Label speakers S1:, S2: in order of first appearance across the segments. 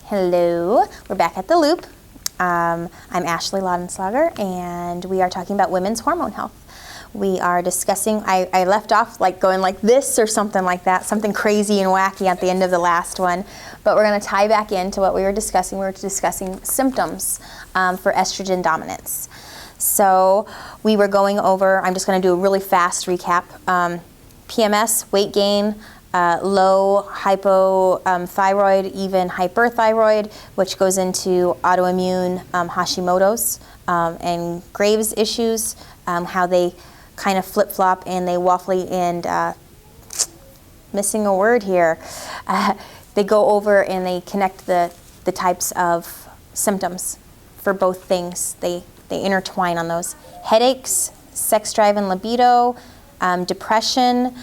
S1: Hello, we're back at the loop. I'm Ashley Laudenslager, and we are talking about women's hormone health. We are discussing, I left off like going like this or something like that, something crazy and wacky at the end of the last one, but we're going to tie back into what we were discussing. We were discussing symptoms for estrogen dominance. So we were going over, I'm just going to do a really fast recap, PMS, weight gain, low hypothyroid, even hyperthyroid, which goes into autoimmune Hashimoto's and Graves' issues, how they kind of flip-flop and they waffly and missing a word here. They go over and they connect the types of symptoms for both things. They intertwine on those. Headaches, sex drive and libido, depression,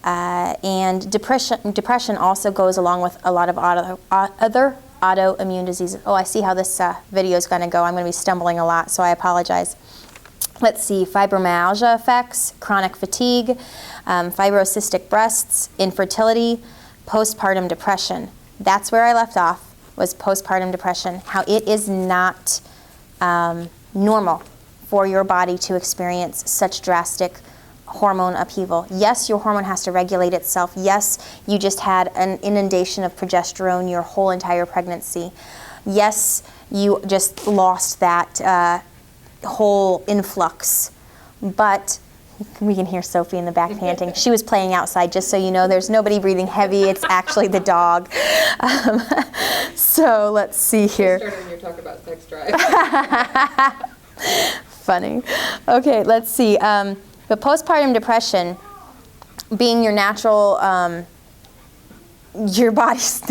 S1: and depression also goes along with a lot of other autoimmune diseases. Oh, I see how this video is going to go. I'm going to be stumbling a lot, so I apologize. Let's see, fibromyalgia effects, chronic fatigue, fibrocystic breasts, infertility, postpartum depression. That's where I left off, was postpartum depression, how it is not normal for your body to experience such drastic hormone upheaval. Yes, your hormone has to regulate itself. Yes, you just had an inundation of progesterone your whole entire pregnancy. Yes, you just lost that whole influx. But we can hear Sophie in the back panting. She was playing outside, just so you know. There's nobody breathing heavy. It's actually the dog. So let's see here.
S2: You started when you talk about sex drive.
S1: Funny. Okay, let's see. But postpartum depression, being your natural, your body's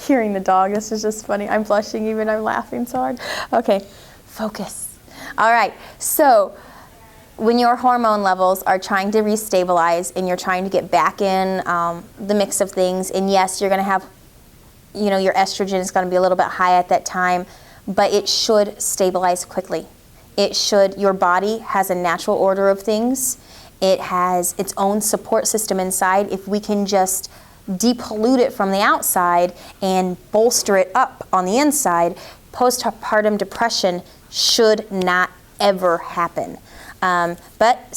S1: hearing the dog. This is just funny. I'm blushing even. I'm laughing so hard. Okay, focus. All right. So when your hormone levels are trying to restabilize and you're trying to get back in the mix of things, and yes, you're going to have, you know, your estrogen is going to be a little bit high at that time, but it should stabilize quickly. It should, your body has a natural order of things. It has its own support system inside. If we can just depollute it from the outside and bolster it up on the inside, postpartum depression should not ever happen. But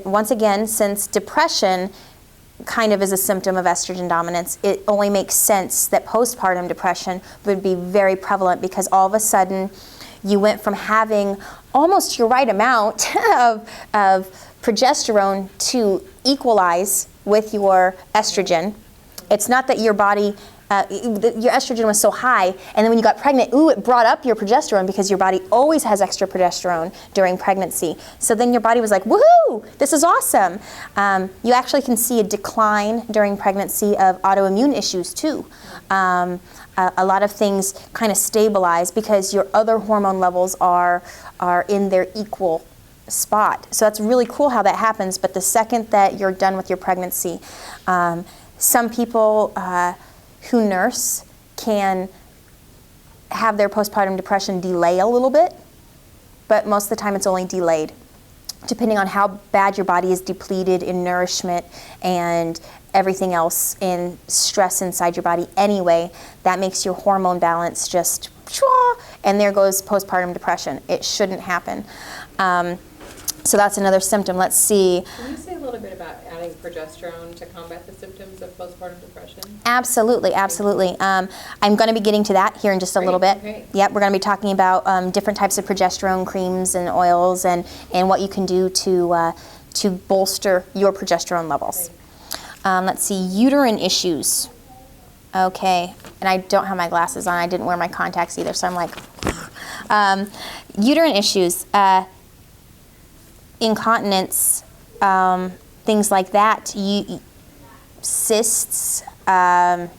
S1: once again, since depression kind of is a symptom of estrogen dominance, it only makes sense that postpartum depression would be very prevalent, because all of a sudden you went from having almost your right amount of progesterone to equalize with your estrogen. It's not that your body, your estrogen was so high, and then when you got pregnant, it brought up your progesterone, because your body always has extra progesterone during pregnancy. So then your body was like, woohoo, this is awesome. You actually can see a decline during pregnancy of autoimmune issues too. A lot of things kind of stabilize because your other hormone levels are in their equal spot. So that's really cool how that happens. But the second that you're done with your pregnancy, some people who nurse can have their postpartum depression delay a little bit, but most of the time it's only delayed, depending on how bad your body is depleted in nourishment and everything else in stress inside your body anyway. That makes your hormone balance just, and there goes postpartum depression. It shouldn't happen. So that's another symptom. Let's see.
S2: Can you say a little bit about adding progesterone to combat the symptoms of postpartum depression?
S1: Absolutely, absolutely. I'm going to be getting to that here in just a little bit.
S2: Okay.
S1: Yep, we're going to be talking about different types of progesterone creams and oils, and what you can do to bolster your progesterone levels. Let's see, uterine issues. Okay, and I don't have my glasses on. I didn't wear my contacts either, so I'm like, uterine issues, incontinence, things like that, cysts, you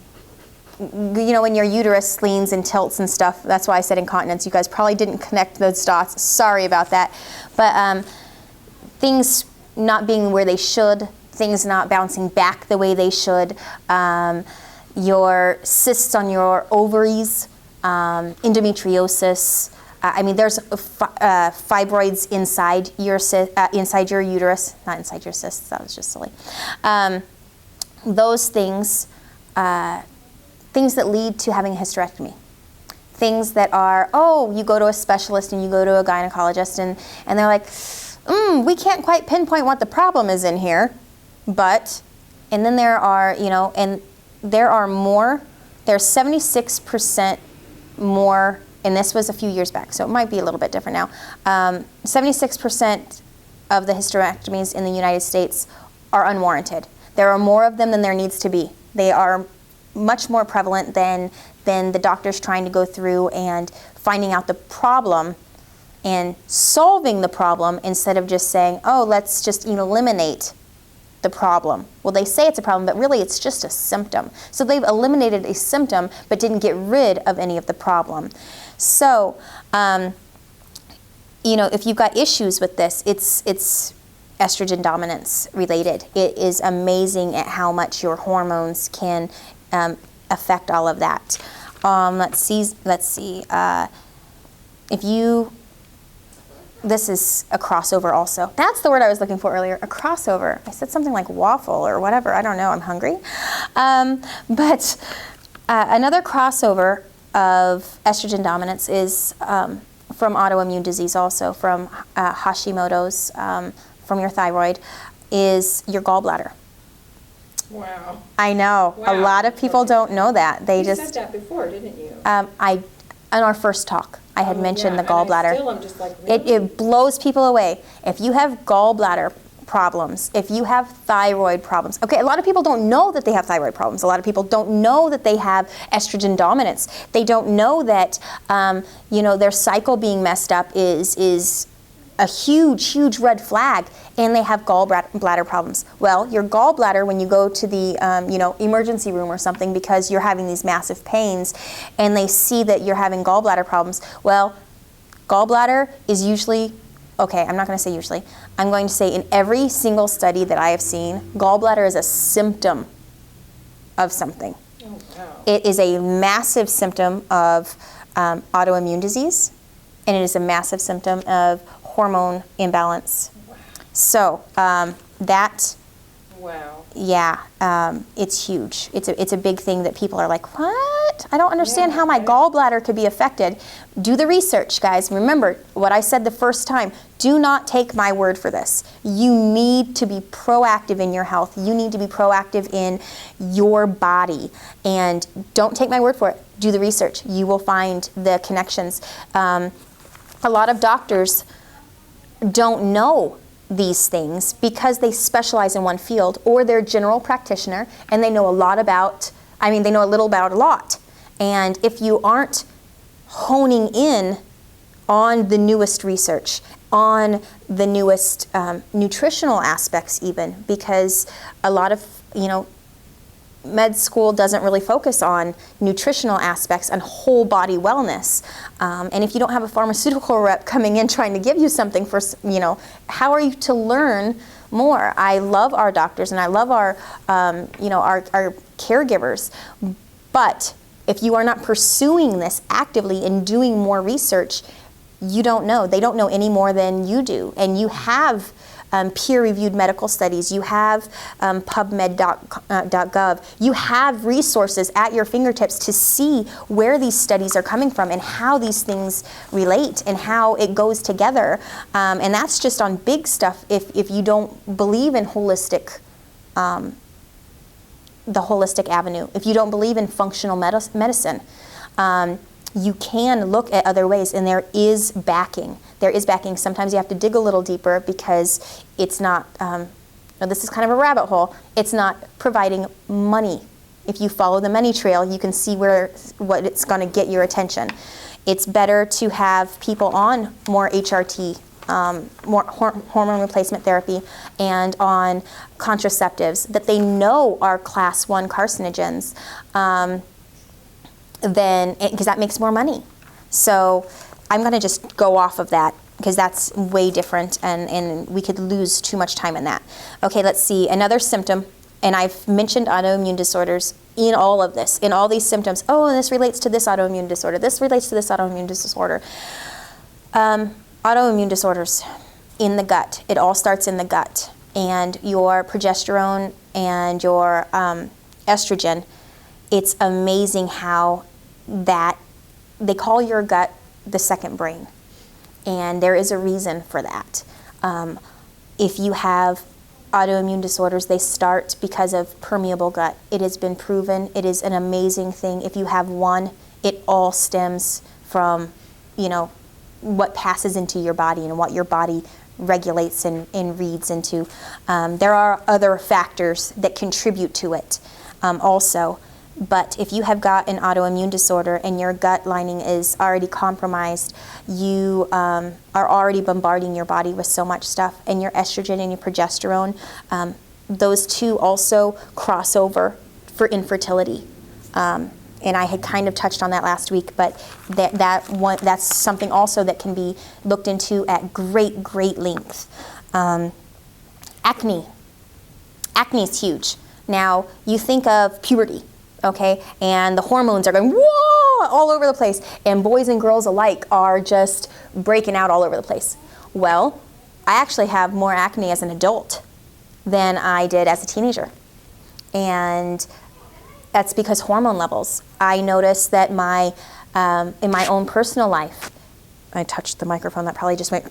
S1: know, when your uterus leans and tilts and stuff. That's why I said incontinence. You guys probably didn't connect those dots. Sorry about that. But things not being where they should, things not bouncing back the way they should, your cysts on your ovaries, endometriosis. I mean, there's fibroids inside your uterus, not inside your cysts. That was just silly. Those things things that lead to having a hysterectomy. Things that are, oh, you go to a specialist and you go to a gynecologist and they're like, we can't quite pinpoint what the problem is in here, but, and then there are, you know, and there are more, there's 76% more, and this was a few years back, so it might be a little bit different now. 76% of the hysterectomies in the United States are unwarranted. There are more of them than there needs to be. They are much more prevalent than the doctors trying to go through and finding out the problem and solving the problem instead of just saying, oh, let's just eliminate the problem. Well, they say it's a problem, but really it's just a symptom. So they've eliminated a symptom but didn't get rid of any of the problem. So, if you've got issues with this, it's estrogen dominance related. It is amazing at how much your hormones can affect all of that. Let's see. This is a crossover also. That's the word I was looking for earlier, a crossover. I said something like waffle or whatever. I don't know. I'm hungry. But another crossover of estrogen dominance is from autoimmune disease also, from Hashimoto's, from your thyroid, is your gallbladder.
S2: Wow.
S1: I know.
S2: Wow.
S1: A lot of people don't know that. They
S2: You
S1: just
S2: said that before, didn't you?
S1: In our first talk, I had mentioned the
S2: And I
S1: gallbladder.
S2: still am just like, really?
S1: It blows people away. If you have gallbladder problems, if you have thyroid problems, okay, a lot of people don't know that they have thyroid problems. A lot of people don't know that they have estrogen dominance. They don't know that, their cycle being messed up is a huge, huge red flag, and they have gallbladder problems. Well, your gallbladder, when you go to the emergency room or something because you're having these massive pains, and they see that you're having gallbladder problems, well, gallbladder is usually, okay, I'm not going to say usually, I'm going to say in every single study that I have seen, gallbladder is a symptom of something.
S2: Oh, wow.
S1: It is a massive symptom of autoimmune disease, and it is a massive symptom of hormone imbalance.
S2: Wow.
S1: So that,
S2: Wow.
S1: yeah, it's huge. It's a big thing that people are like, what? I don't understand how my gallbladder could be affected. Do the research, guys. Remember what I said the first time. Do not take my word for this. You need to be proactive in your health. You need to be proactive in your body. And don't take my word for it. Do the research. You will find the connections. A lot of doctors don't know these things because they specialize in one field, or they're a general practitioner and they know a lot about, they know a little about a lot. And if you aren't honing in on the newest research, on the newest nutritional aspects even, because a lot of, med school doesn't really focus on nutritional aspects and whole body wellness. And if you don't have a pharmaceutical rep coming in trying to give you something for, how are you to learn more? I love our doctors and I love our caregivers. But if you are not pursuing this actively and doing more research, you don't know. They don't know any more than you do. And you have peer-reviewed medical studies, you have PubMed.gov, you have resources at your fingertips to see where these studies are coming from and how these things relate and how it goes together. And that's just on big stuff if you don't believe in holistic, the holistic avenue. If you don't believe in functional medicine, you can look at other ways, and there is backing. There is backing. Sometimes you have to dig a little deeper because it's not, this is kind of a rabbit hole, it's not providing money. If you follow the money trail, you can see what it's going to get your attention. It's better to have people on more HRT, more hormone replacement therapy, and on contraceptives that they know are class 1 carcinogens, because that makes more money. So I'm going to just go off of that because that's way different, and we could lose too much time in that. Okay, let's see. Another symptom, and I've mentioned autoimmune disorders in all of this, in all these symptoms. Oh, and this relates to this autoimmune disorder. This relates to this autoimmune disorder. Autoimmune disorders in the gut. It all starts in the gut. And your progesterone and your estrogen it's amazing how that they call your gut the second brain. And there is a reason for that. If you have autoimmune disorders, they start because of permeable gut. It has been proven. It is an amazing thing. If you have one, it all stems from, what passes into your body and what your body regulates and reads into. There are other factors that contribute to it also. But if you have got an autoimmune disorder and your gut lining is already compromised, you are already bombarding your body with so much stuff, and your estrogen and your progesterone, those two also cross over for infertility. And I had kind of touched on that last week, but that's something also that can be looked into at great, great length. Acne. Acne is huge. Now, you think of puberty. Okay, and the hormones are going whoa all over the place, and boys and girls alike are just breaking out all over the place. Well, I actually have more acne as an adult than I did as a teenager, and that's because hormone levels. I noticed that in my own personal life, I touched the microphone, that probably just went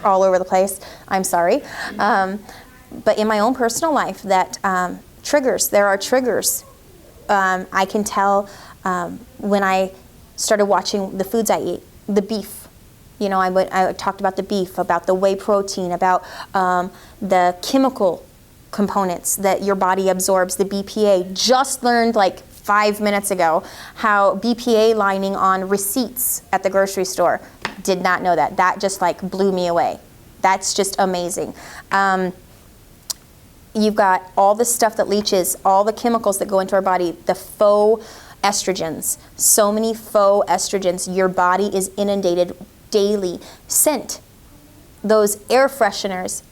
S1: all over the place. I'm sorry, but in my own personal life, that there are triggers. I can tell when I started watching the foods I eat, the beef. I talked about the beef, about the whey protein, about the chemical components that your body absorbs, the BPA. Just learned like 5 minutes ago how BPA lining on receipts at the grocery store. Did not know that. That just like blew me away. That's just amazing. You've got all the stuff that leaches, all the chemicals that go into our body, the faux estrogens, so many faux estrogens. Your body is inundated daily. Scent, those air fresheners,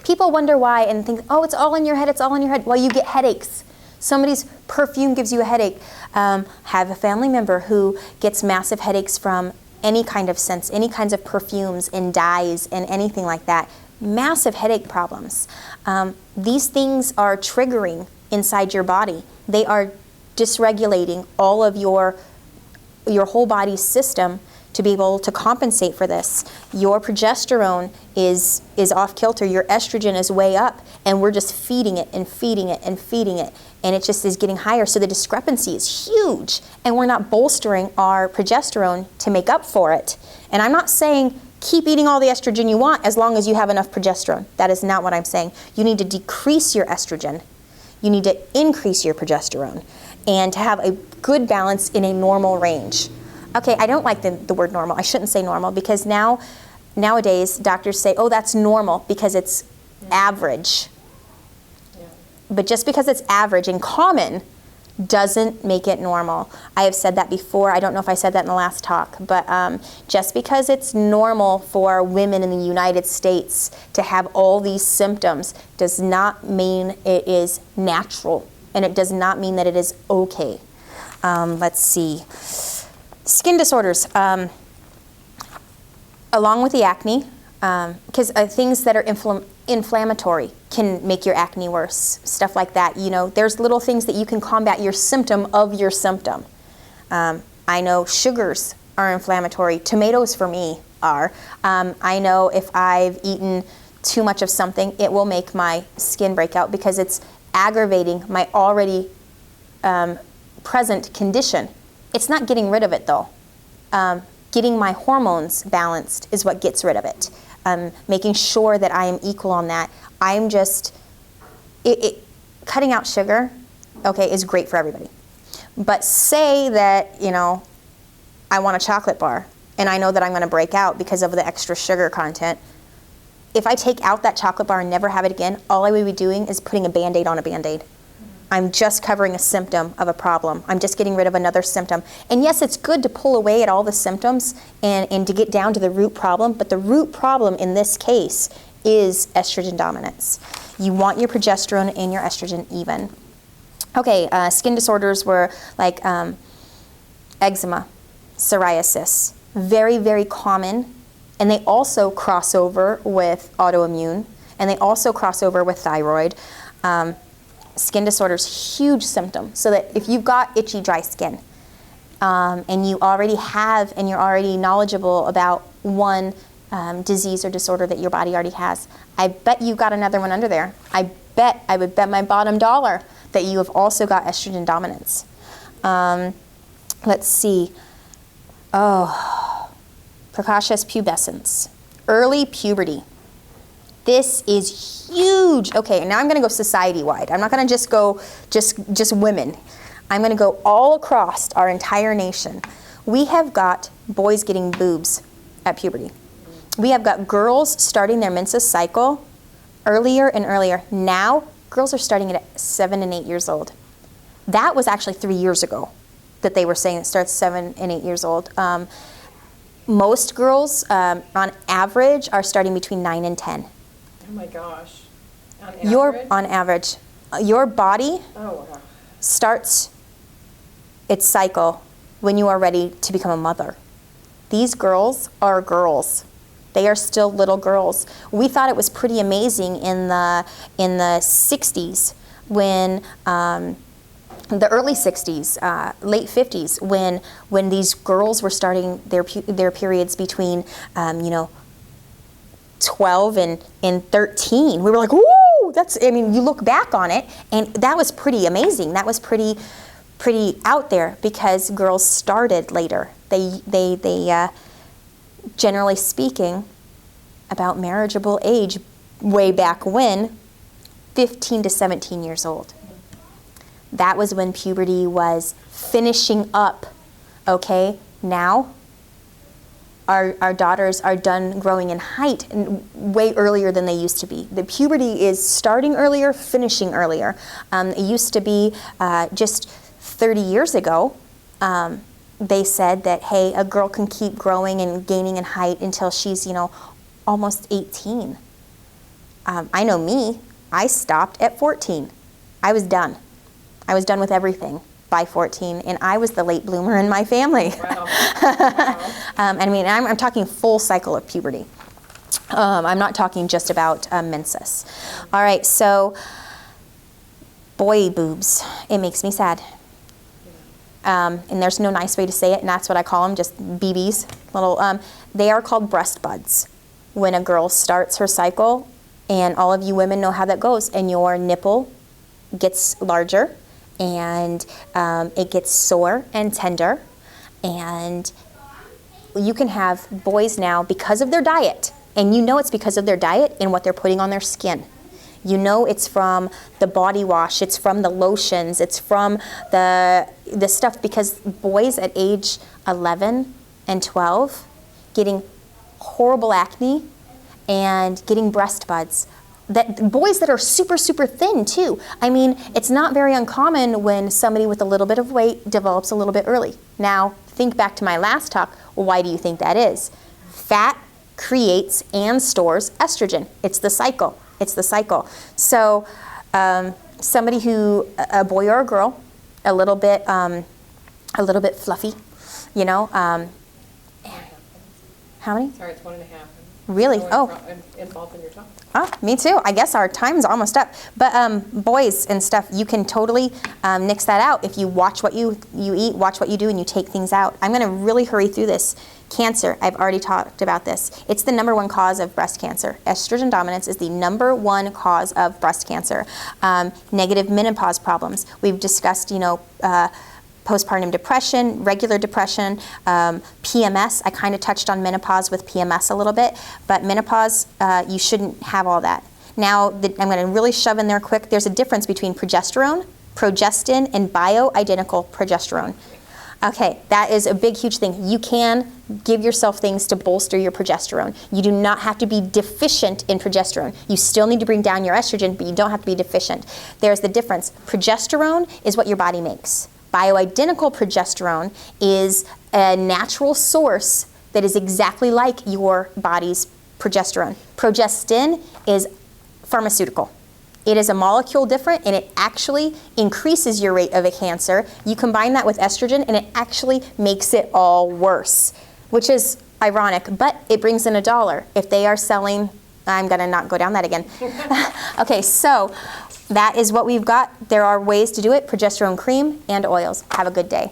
S1: people wonder why and think, oh, it's all in your head, it's all in your head. Well, you get headaches. Somebody's perfume gives you a headache. Have a family member who gets massive headaches from any kind of scents, any kinds of perfumes and dyes and anything like that. Massive headache problems. These things are triggering inside your body. They are dysregulating all of your whole body's system to be able to compensate for this. Your progesterone is off kilter. Your estrogen is way up, and we're just feeding it and feeding it and feeding it, and it just is getting higher. So the discrepancy is huge, and we're not bolstering our progesterone to make up for it. And I'm not saying keep eating all the estrogen you want as long as you have enough progesterone. That is not what I'm saying. You need to decrease your estrogen. You need to increase your progesterone, and to have a good balance in a normal range. Okay, I don't like the word normal. I shouldn't say normal, because nowadays doctors say, oh, that's normal because it's average. Yeah. But just because it's average and common doesn't make it normal. I have said that before. I don't know if I said that in the last talk, but just because it's normal for women in the United States to have all these symptoms does not mean it is natural, and it does not mean that it is okay. Let's see. Skin disorders, along with the acne, because things that are inflammatory can make your acne worse, stuff like that. There's little things that you can combat your symptom of your symptom. I know sugars are inflammatory. Tomatoes for me are. I know if I've eaten too much of something, it will make my skin break out because it's aggravating my already present condition. It's not getting rid of it, though. Getting my hormones balanced is what gets rid of it. Making sure that I am equal on that. I'm just, cutting out sugar, okay, is great for everybody. But say that, I want a chocolate bar, and I know that I'm going to break out because of the extra sugar content. If I take out that chocolate bar and never have it again, all I would be doing is putting a Band-Aid on a Band-Aid. I'm just covering a symptom of a problem. I'm just getting rid of another symptom. And yes, it's good to pull away at all the symptoms and to get down to the root problem, but the root problem in this case is estrogen dominance. You want your progesterone and your estrogen even. Okay, skin disorders were like eczema, psoriasis, very, very common, and they also cross over with autoimmune, and they also cross over with thyroid. skin disorders, huge symptom. So that if you've got itchy, dry skin, and you already have, and you're already knowledgeable about one disease or disorder that your body already has, I bet you've got another one under there. I would bet my bottom dollar that you have also got estrogen dominance. Let's see. Oh, precocious pubescence, early puberty. This is huge. Okay, now I'm going to go society-wide. I'm not going to just go just women. I'm going to go all across our entire nation. We have got boys getting boobs at puberty. We have got girls starting their menses cycle earlier and earlier. Now, girls are starting it at 7 and 8 years old. That was actually 3 years ago that they were saying it starts 7 and 8 years old. Most girls, on average, are starting between 9 and 10.
S2: Oh my gosh. On average?
S1: Your body starts its cycle when you are ready to become a mother. These girls are girls. They are still little girls. We thought it was pretty amazing in the 60s when the early 60s, late 50s, when these girls were starting their periods between 12 and 13. We were like, "Woo!" You look back on it, and that was pretty amazing. That was pretty out there because girls started later. They generally speaking, about marriageable age way back when, 15 to 17 years old. That was when puberty was finishing up. Okay, now our daughters are done growing in height way earlier than they used to be. The puberty is starting earlier, finishing earlier. It used to be just 30 years ago, they said that, hey, a girl can keep growing and gaining in height until she's, almost 18. I know me, I stopped at 14. I was done. I was done with everything by 14, and I was the late bloomer in my family.
S2: Wow.
S1: I'm talking full cycle of puberty. I'm not talking just about menses. All right, so boy boobs, it makes me sad. And there's no nice way to say it, and that's what I call them, just BBs. They are called breast buds. When a girl starts her cycle, and all of you women know how that goes, and your nipple gets larger, and it gets sore and tender, and you can have boys now because of their diet, and it's because of their diet and what they're putting on their skin. It's from the body wash, it's from the lotions, it's from the stuff, because boys at age 11 and 12 getting horrible acne and getting breast buds. Boys that are super, super thin too. It's not very uncommon when somebody with a little bit of weight develops a little bit early. Now, think back to my last talk. Why do you think that is? Fat creates and stores estrogen. It's the cycle. So somebody a boy or a girl, a little bit fluffy, how many?
S2: Sorry, it's 1.5.
S1: Really?
S2: Involved in your talk.
S1: Oh, me too. I guess our time's almost up. But boys and stuff, you can totally nix that out if you watch what you eat, watch what you do, and you take things out. I'm going to really hurry through this. Cancer, I've already talked about this. It's the number one cause of breast cancer. Estrogen dominance is the number one cause of breast cancer. Negative menopause problems. We've discussed, postpartum depression, regular depression, PMS. I kind of touched on menopause with PMS a little bit, but menopause, you shouldn't have all that. Now, I'm going to really shove in there quick. There's a difference between progesterone, progestin, and bioidentical progesterone. Okay, that is a big, huge thing. You can give yourself things to bolster your progesterone. You do not have to be deficient in progesterone. You still need to bring down your estrogen, but you don't have to be deficient. There's the difference. Progesterone is what your body makes. Bioidentical progesterone is a natural source that is exactly like your body's progesterone. Progestin is pharmaceutical. It is a molecule different, and it actually increases your rate of a cancer. You combine that with estrogen, and it actually makes it all worse, which is ironic, but it brings in $1. If they are selling, I'm going to not go down that again. Okay, so that is what we've got. There are ways to do it, progesterone cream and oils. Have a good day.